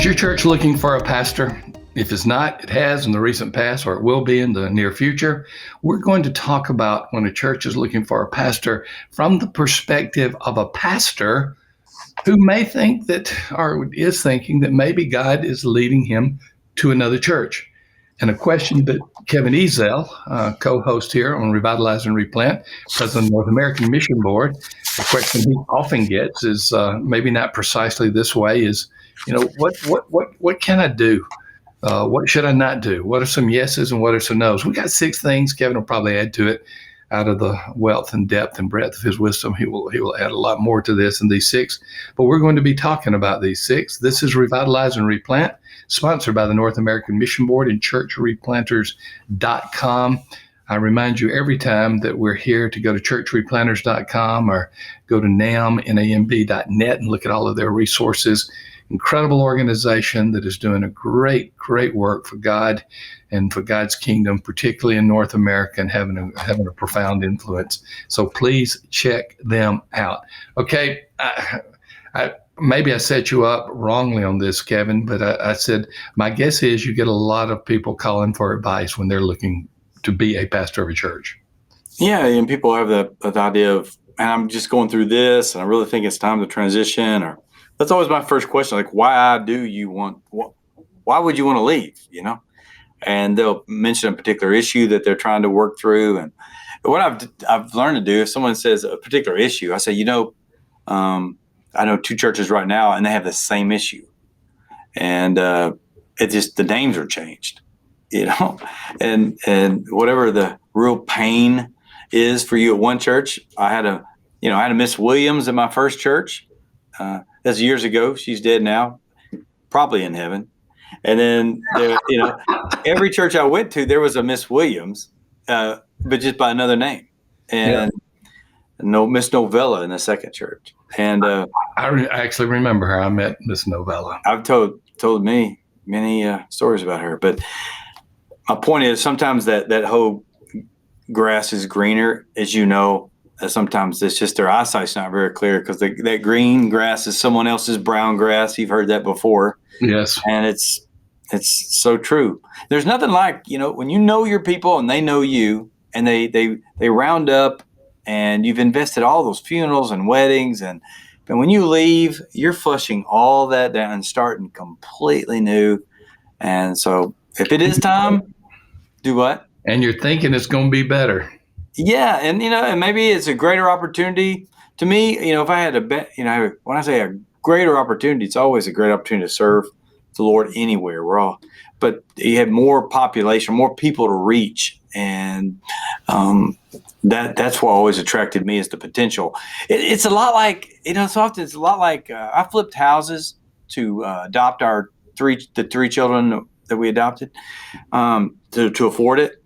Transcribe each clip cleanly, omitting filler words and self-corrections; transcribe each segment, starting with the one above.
Is your church looking for a pastor? If it's not, it has in the recent past, or it will be in the near future. We're going to talk about when a church is looking for a pastor from the perspective of a pastor who may think that, or is thinking that maybe God is leading him to another church. And a question that Kevin Ezel, co-host here on Revitalize and Replant, president of the North American Mission Board, the question he often gets is maybe not precisely this way: is, what can I do? What should I not do? What are some yeses and what are some nos? We got 6 things. Kevin will probably add to it out of the wealth and depth and breadth of his wisdom. He will add a lot more to this than these 6. But we're going to be talking about these 6. This is Revitalize and Replant, sponsored by the North American Mission Board and churchreplanters.com. I remind you every time that we're here to go to churchreplanters.com or go to namb.net and look at all of their resources. Incredible organization that is doing a great work for God and for God's kingdom, particularly in North America, and having a profound influence. So please check them out. Okay, maybe I set you up wrongly on this, Kevin, but I said my guess is you get a lot of people calling for advice when they're looking to be a pastor of a church. Yeah, and people have the idea of, and I'm just going through this, and I really think it's time to transition. Or that's always my first question, like, why would you want to leave? And they'll mention a particular issue that they're trying to work through. And what I've learned to do, if someone says a particular issue, I say, I know 2 churches right now, and they have the same issue, and it just, the names are changed, and whatever the real pain is for you at one church. I had a Miss Williams at my first church. That's years ago. She's dead now, probably in heaven. And then, every church I went to, there was a Miss Williams, but just by another name. And no Miss Novella in the second church. And I actually remember her. I met Miss Novella. I've told me many stories about her. But my point is, sometimes that whole grass is greener, as you know. Sometimes it's just their eyesight's not very clear, because that green grass is someone else's brown grass. You've heard that before. Yes. And it's so true. There's nothing like, when you know your people and they know you, and they round up, and you've invested all those funerals and weddings, and when you leave, you're flushing all that down and starting completely new. And so if it is time, do what? And you're thinking it's going to be better. Yeah, and and maybe it's a greater opportunity. To me, if I had to bet, when I say a greater opportunity, it's always a great opportunity to serve the Lord anywhere. But you have more population, more people to reach, and that's what always attracted me, is the potential. It's a lot like, so often it's a lot like I flipped houses to adopt the 3 children that we adopted, to afford it.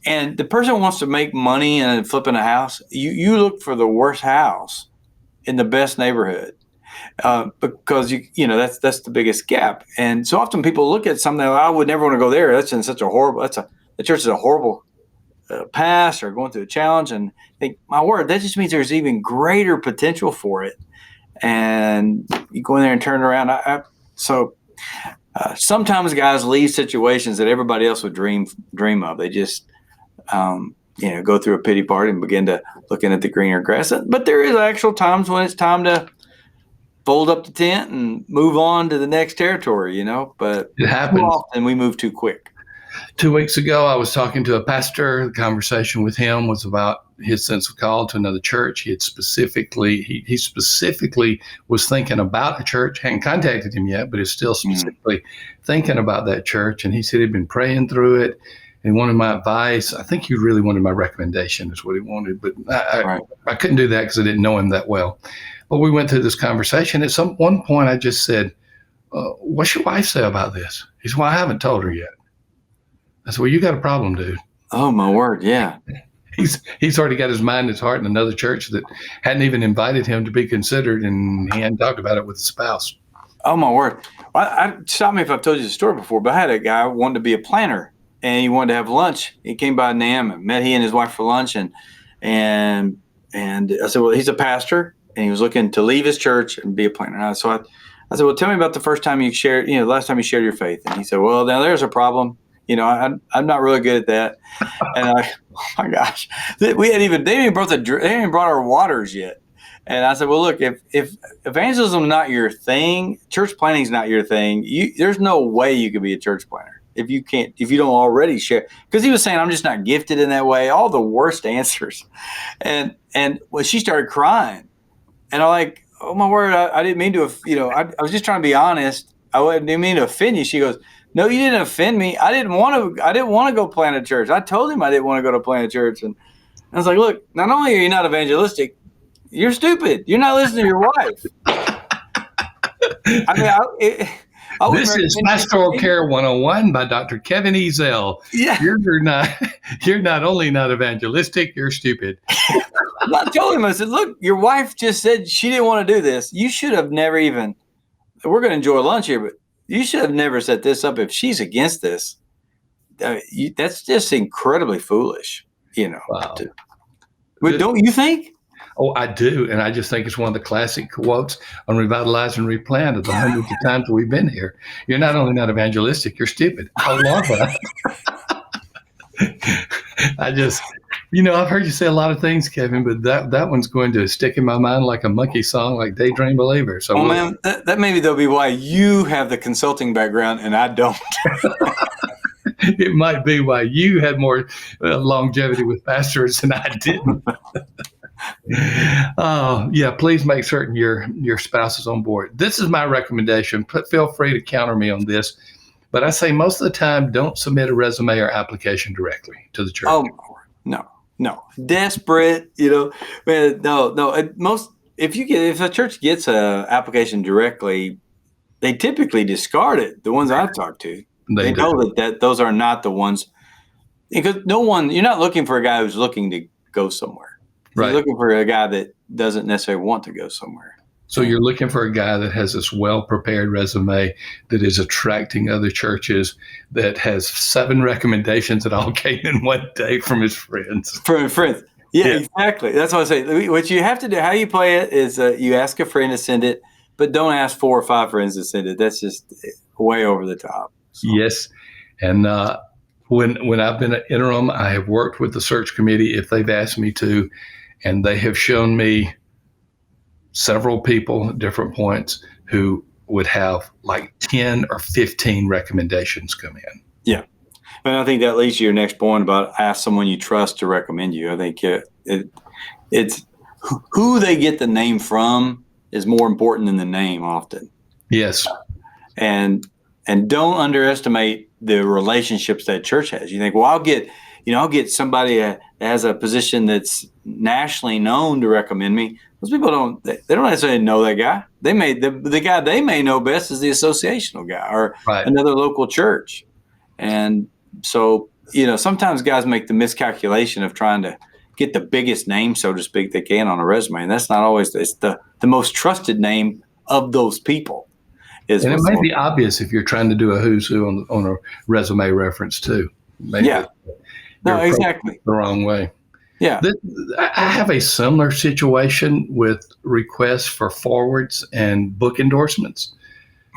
And the person who wants to make money and flipping a house, you look for the worst house in the best neighborhood, because that's the biggest gap. And so often people look at something like, I would never want to go there. That's in such a horrible. The church is a horrible past, or going through a challenge, and think, my word, that just means there's even greater potential for it. And you go in there and turn it around. Sometimes guys leave situations that everybody else would dream of. They just go through a pity party and begin to looking at the greener grass. But there is actual times when it's time to fold up the tent and move on to the next territory, but it happens. Too often we move too quick. 2 weeks ago, I was talking to a pastor. The conversation with him was about his sense of call to another church. He specifically was thinking about a church. Hadn't contacted him yet, but is still specifically thinking about that church. And he said he'd been praying through it and wanted my advice. I think he really wanted my recommendation is what he wanted, but I couldn't do that because I didn't know him that well. But we went through this conversation. At one point, I just said, what's your wife say about this? He said, well, I haven't told her yet. I said, well, you got a problem, dude. Oh, my word, yeah. He's already got his mind and his heart in another church that hadn't even invited him to be considered, and he hadn't talked about it with his spouse. Oh, my word. Stop me if I've told you the story before, but I had a guy who wanted to be a planner, and he wanted to have lunch. He came by NAM and met he and his wife for lunch, and I said, well, he's a pastor, and he was looking to leave his church and be a planner. So I said, well, tell me about the first time you shared, last time you shared your faith. And he said, well, now there's a problem. I'm not really good at that. And oh my gosh, they didn't even brought our waters yet. And I said, well, look, if evangelism is not your thing, church planting is not your thing, there's no way you could be a church planter if you don't already share. Because he was saying, I'm just not gifted in that way. All the worst answers. And when she started crying, and I'm like, oh my word, I didn't mean to, I was just trying to be honest. I didn't mean to offend you. She goes, no, you didn't offend me. I didn't want to go plant a church. I told him I didn't want to go to plant a church. And I was like, look, not only are you not evangelistic, you're stupid. You're not listening to your wife. This is Pastoral Care 101 by Dr. Kevin Ezell. Yeah. You're not only not evangelistic, you're stupid. I told him, I said, look, your wife just said she didn't want to do this. You should have never even, we're going to enjoy lunch here, but you should have never set this up. If she's against this, that's just incredibly foolish, Wow. But don't you think? Oh, I do. And I just think it's one of the classic quotes on Revitalize and Replant of the hundreds of times we've been here. You're not only not evangelistic, you're stupid. I love that. I've heard you say a lot of things, Kevin, but that one's going to stick in my mind like a monkey song, like Daydream Believer. So, man, that maybe that'll be why you have the consulting background and I don't. It might be why you had more longevity with pastors than I didn't. Oh, yeah, please make certain your spouse is on board. This is my recommendation. Feel free to counter me on this. But I say most of the time, don't submit a resume or application directly to the church. Oh, no. Desperate, man, no. If a church gets an application directly, they typically discard it. The ones I've talked to, they know that those are not the ones, because you're not looking for a guy who's looking to go somewhere. You're looking for a guy that doesn't necessarily want to go somewhere. So you're looking for a guy that has this well-prepared resume that is attracting other churches, that has 7 recommendations that all came in one day from his friends. From friends. Yeah, exactly. That's what I say. What you have to do, how you play it is you ask a friend to send it, but don't ask 4 or 5 friends to send it. That's just way over the top. So. Yes. And when I've been at interim, I have worked with the search committee if they've asked me to, and they have shown me several people at different points who would have like 10 or 15 recommendations come in. Yeah. And I think that leads to your next point about ask someone you trust to recommend you. I think it's who they get the name from is more important than the name often. Yes. And don't underestimate the relationships that church has. You think, well, I'll get somebody that has a position that's nationally known to recommend me. Those people don't necessarily know that guy. The guy they may know best is the associational guy or another local church. And so, sometimes guys make the miscalculation of trying to get the biggest name, so to speak, they can on a resume. And that's not always the most trusted name of those people. And it may be obvious if you're trying to do a who's who on a resume reference too. Maybe exactly. The wrong way. Yeah. I have a similar situation with requests for forwards and book endorsements.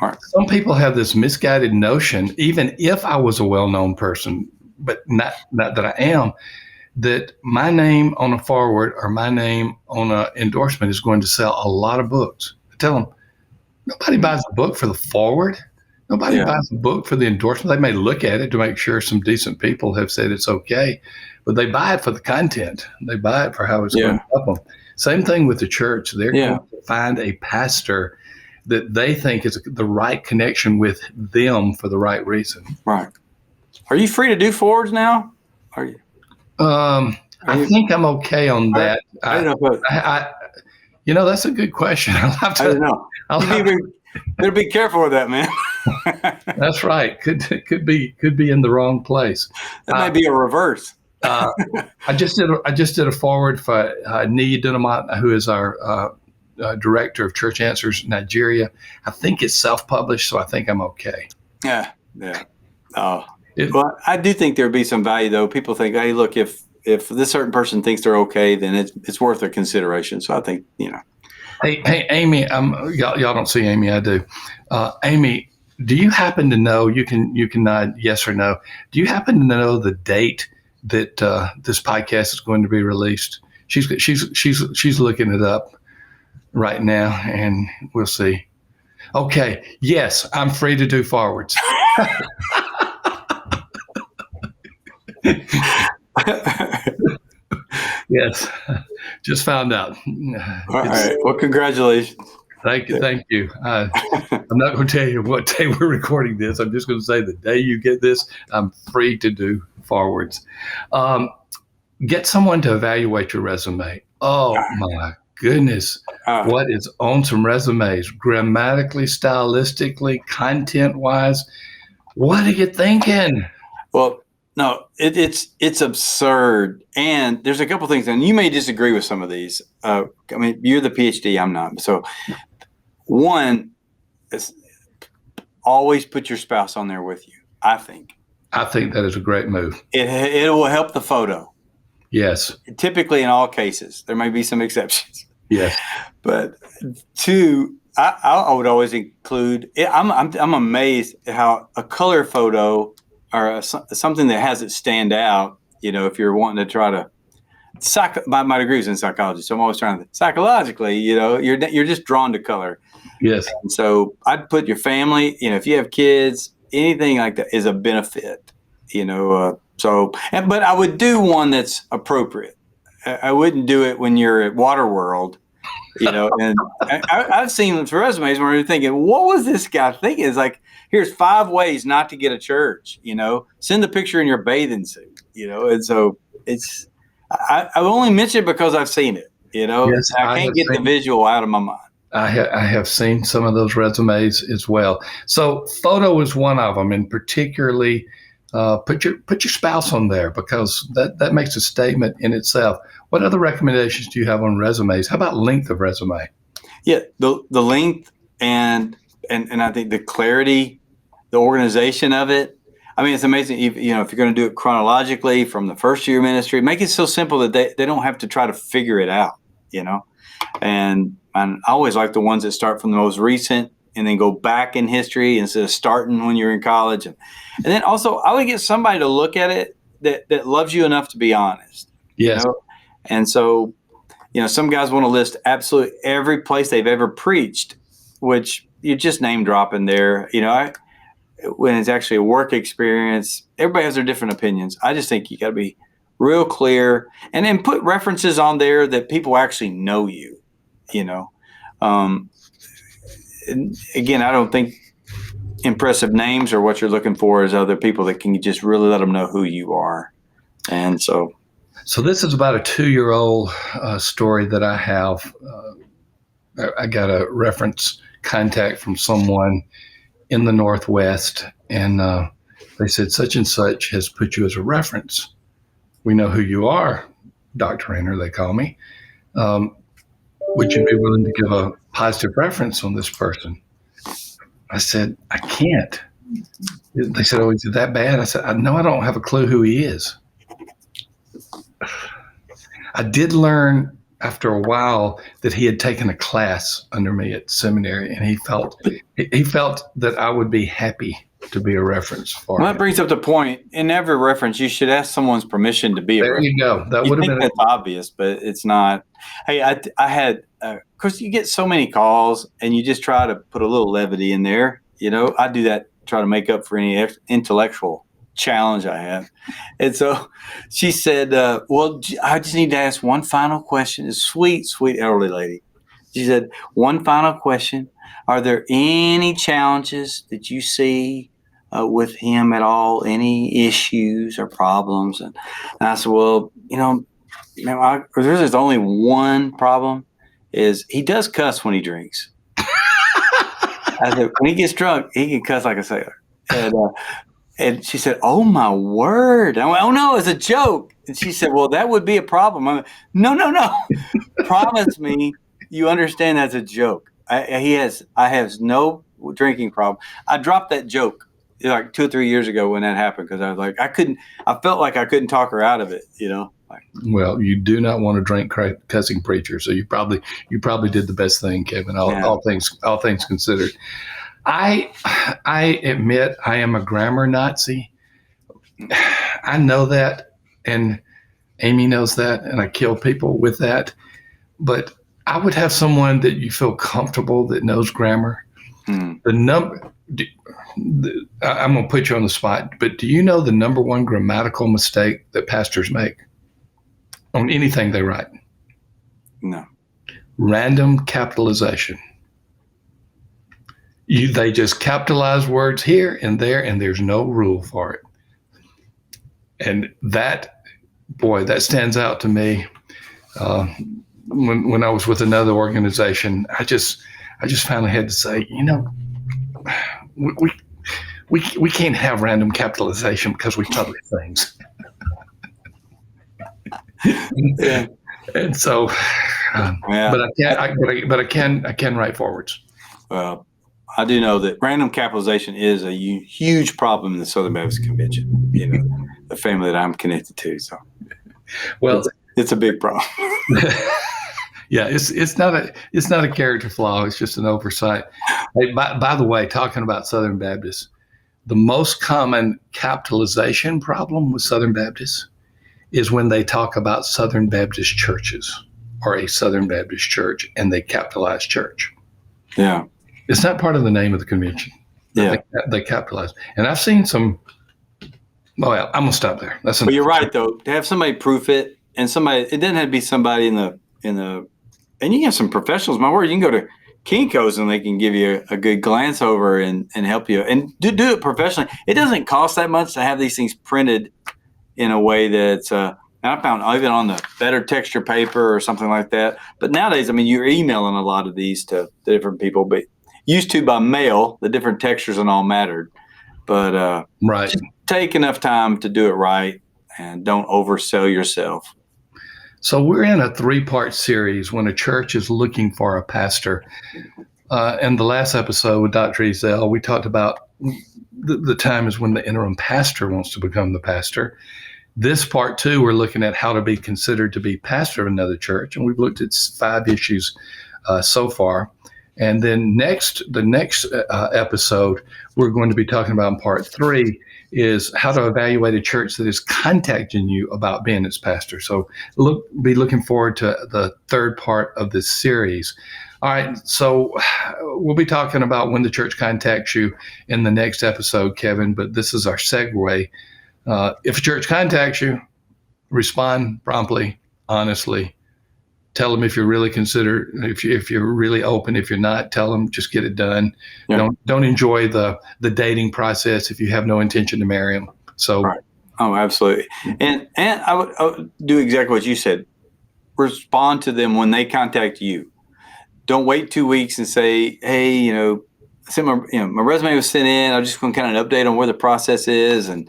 Right. Some people have this misguided notion, even if I was a well-known person, but not that I am, that my name on a forward or my name on an endorsement is going to sell a lot of books. I tell them, nobody buys a book for the forward. Nobody buys a book for the endorsement. They may look at it to make sure some decent people have said it's okay, but they buy it for the content. They buy it for how it's going to help them. Same thing with the church. They're going to find a pastor that they think is the right connection with them for the right reason. Right. Are you free to do forwards now? Are you? I think I'm okay on that. I don't know. That's a good question. I don't know. Better be careful with that, man. That's right. Could be in the wrong place. That might be a reverse. I just did a forward for Niyi Dunamot, who is our director of Church Answers Nigeria. I think it's self-published, so I think I'm okay. Yeah. Well, I do think there'd be some value, though. People think, hey, look, if this certain person thinks they're okay, then it's worth their consideration. So I think, Hey, Amy, y'all don't see Amy. I do. Amy, do you happen to know? You can nod yes or no. Do you happen to know the date that this podcast is going to be released? She's looking it up right now, and we'll see. Okay, yes, I'm free to do forwards. Yes, just found out. All right. Well, congratulations. Thank you. I'm not going to tell you what day we're recording this. I'm just going to say the day you get this, I'm free to do forwards. Um, get someone to evaluate your resume. Oh my goodness. What is on some resumes, grammatically, stylistically, content wise? What are you thinking? Well, no, it's absurd. And there's a couple things, and you may disagree with some of these. I mean, you're the PhD, I'm not. So, one is always put your spouse on there with you. I think that is a great move. It will help the photo. Yes. Typically, in all cases, there may be some exceptions. Yes. But two, I would always include. I'm amazed at how a color photo or something that has it stand out. If you're wanting to try to my degree is in psychology, so I'm always trying to psychologically. You're just drawn to color. Yes. And so I'd put your family. If you have kids, anything like that is a benefit. But I would do one that's appropriate. I wouldn't do it when you're at Waterworld. And I've seen resumes where you're thinking, what was this guy thinking? It's like, here's 5 ways not to get a church, send a picture in your bathing suit, and so I only mention it because I've seen it, Yes, I can't get the visual out of my mind. I have seen some of those resumes as well. So photo is one of them, and particularly put your spouse on there because that makes a statement in itself. What other recommendations do you have on resumes? How about length of resume? Yeah, the length and I think the clarity, the organization of it. I mean, it's amazing. If you're going to do it chronologically from the first year of ministry, make it so simple that they don't have to try to figure it out. And I always like the ones that start from the most recent and then go back in history instead of starting when you're in college. And then also, I would get somebody to look at it that loves you enough to be honest. Yes. And so, some guys want to list absolutely every place they've ever preached, which you just name dropping there. When it's actually a work experience, everybody has their different opinions. I just think you got to be real clear and then put references on there that people actually know you. And again, I don't think impressive names are what you're looking for is other people that can just really let them know who you are. And so this is about a 2-year-old story that I have. I got a reference contact from someone in the Northwest, and they said such and such has put you as a reference. We know who you are, Dr. Renner, they call me. Would you be willing to give a positive reference on this person? I said, I can't. They said, oh, is it that bad? I said, no, I don't have a clue who he is. I did learn after a while that he had taken a class under me at seminary, and he felt that I would be happy to be a reference for him. That brings up the point. In every reference, you should ask someone's permission to be a reference. There you go. That would have been that's obvious, but it's not. Hey, I had, of course, you get so many calls, and you just try to put a little levity in there. I do that, try to make up for any intellectual challenge I have. And so she said, well, I just need to ask one final question. It's sweet elderly lady. She said, one final question. Are there any challenges that you see with him at all? Any issues or problems? And I said, well, there's only one problem is he does cuss when he drinks. I said, when he gets drunk, he can cuss like a sailor. And she said, oh, my word. I went, oh, no, it's a joke. And she said, well, that would be a problem. I went, no. Promise me you understand that's a joke. I have no drinking problem. I dropped that joke like 2 or 3 years ago when that happened because I was like, I felt like I couldn't talk her out of it. Well, you do not want to drink cussing preacher, so you probably did the best thing, Kevin. All things considered, I admit I am a grammar Nazi. I know that, and Amy knows that, and I kill people with that. But I would have someone that you feel comfortable that knows grammar. The number. I'm going to put you on the spot, but do you know the number one grammatical mistake that pastors make on anything they write? No. Random capitalization. They just capitalize words here and there, and there's no rule for it. And that stands out to me. When I was with another organization, I just finally had to say, we can't have random capitalization because we publish things. Yeah. And so, but I can write forwards. Well, I do know that random capitalization is a huge problem in the Southern Baptist Convention. The family that I'm connected to. So, well, it's a big problem. Yeah, it's not a character flaw. It's just an oversight. Hey, by the way, talking about Southern Baptists, the most common capitalization problem with Southern Baptists is when they talk about Southern Baptist churches or a Southern Baptist church and they capitalize church. Yeah. It's not part of the name of the convention. Yeah. They capitalize. And I've seen some. Well, I'm gonna stop there. But you're right, though. To have somebody proof it, and it doesn't have to be somebody in the, and you can have some professionals. My word, you can go to Kinko's and they can give you a good glance over and help you, and do it professionally. It doesn't cost that much to have these things printed in a way that's. And I found even on the better texture paper or something like that. But nowadays, you're emailing a lot of these to different people, but used to by mail, the different textures and all mattered. But right. Just take enough time to do it right and don't oversell yourself. So we're in a 3-part series when a church is looking for a pastor. In the last episode with Dr. Ezell, we talked about the time is when the interim pastor wants to become the pastor. This part 2, we're looking at how to be considered to be pastor of another church, and we've looked at 5 issues so far. And then the next episode, we're going to be talking about in part 3 is how to evaluate a church that is contacting you about being its pastor. So be looking forward to the 3rd part of this series. All right, so we'll be talking about when the church contacts you in the next episode, Kevin, but this is our segue. If a church contacts you, respond promptly, honestly. Tell them if you're really considered, if you're really open. If you're not, tell them just get it done. Yeah. Don't enjoy the dating process if you have no intention to marry them. So, right. Oh, absolutely. And I would do exactly what you said. Respond to them when they contact you. Don't wait 2 weeks and say, hey, my resume was sent in. I just want kind of an update on where the process is. And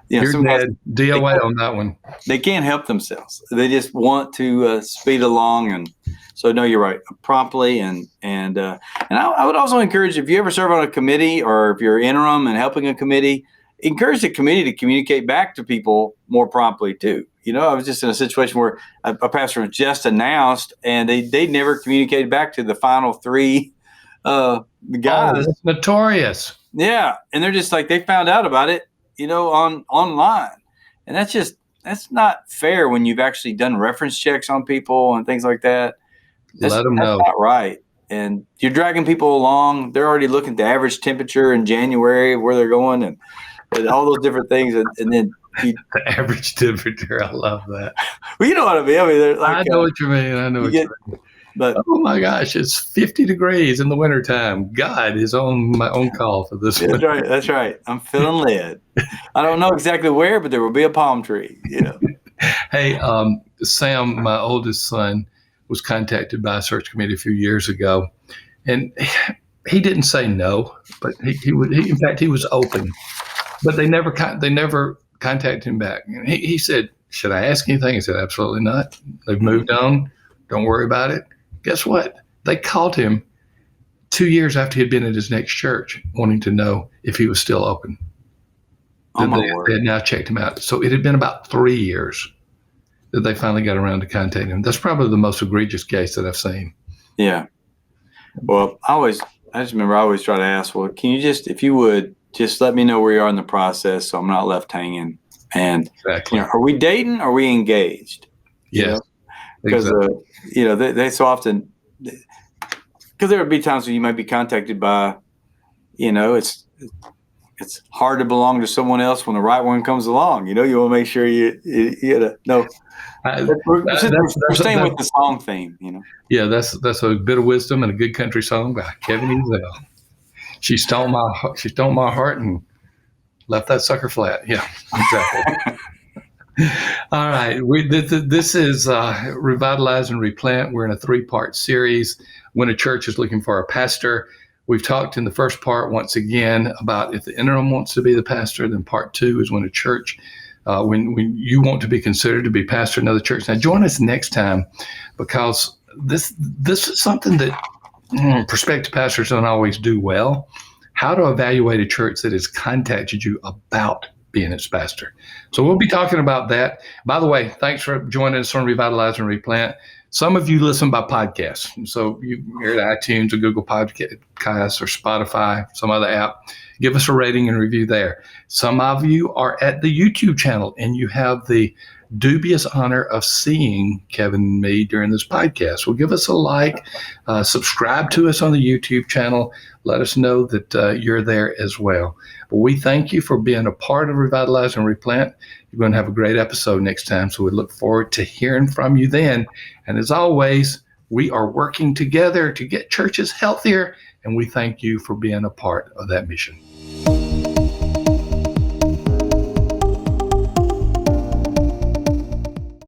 you're dead. DOA on that one. They can't help themselves. They just want to speed along, and so no, you're right. Promptly, and I would also encourage, if you ever serve on a committee or if you're interim and helping a committee, encourage the committee to communicate back to people more promptly too. I was just in a situation where a pastor was just announced, and they never communicated back to the final 3 the guys. Oh, that's notorious. Yeah, and they're just like, they found out about it, online, and that's not fair when you've actually done reference checks on people and things like that. Let them know. That's not right, and you're dragging people along. They're already looking at the average temperature in January, where they're going, and all those different things, and then the average temperature. I love that. Well, you know what I mean. I know what you mean. I know what you mean. But oh my gosh, it's 50 degrees in the wintertime. God is on my own call for this one. That's right. I'm feeling lead. I don't know exactly where, but there will be a palm tree, Hey, Sam, my oldest son, was contacted by a search committee a few years ago, and he didn't say no, but he in fact, he was open, but they never contacted him back. And he said, should I ask anything? He said, absolutely not. They've moved on. Don't worry about it. Guess what? They called him 2 years after he had been at his next church, wanting to know if he was still open. Oh, They had now checked him out. So it had been about 3 years. that they finally got around to contacting him. That's probably the most egregious case that I've seen. Yeah. Well, I just remember I always try to ask, well, can you just, if you would, just let me know where you are in the process so I'm not left hanging. And, Exactly. are we dating? Or are we engaged? Yes. Because, exactly. they so often, because there would be times when you might be contacted by, it's hard to belong to someone else when the right one comes along. You want to make sure you know. We're staying with the song theme, Yeah, that's a bit of wisdom and a good country song by Kevin Ezell. She stole my heart and left that sucker flat. Yeah, exactly. All right, this is Revitalize and Replant. We're in a 3-part series. When a church is looking for a pastor, we've talked in the first part once again about if the interim wants to be the pastor. Then part 2 is when a church, when you want to be considered to be pastor in another church. Now join us next time, because this is something that prospective pastors don't always do well. How to evaluate a church that has contacted you about being its pastor. So we'll be talking about that. By the way, thanks for joining us on Revitalize and Replant. Some of you listen by podcast. So you're at iTunes or Google Podcasts or Spotify, some other app. Give us a rating and review there. Some of you are at the YouTube channel and you have the dubious honor of seeing Kevin and me during this podcast. Well, give us a like, subscribe to us on the YouTube channel. Let us know that you're there as well. But we thank you for being a part of Revitalize and Replant. You're going to have a great episode next time, so we look forward to hearing from you then. And as always, we are working together to get churches healthier, and we thank you for being a part of that mission.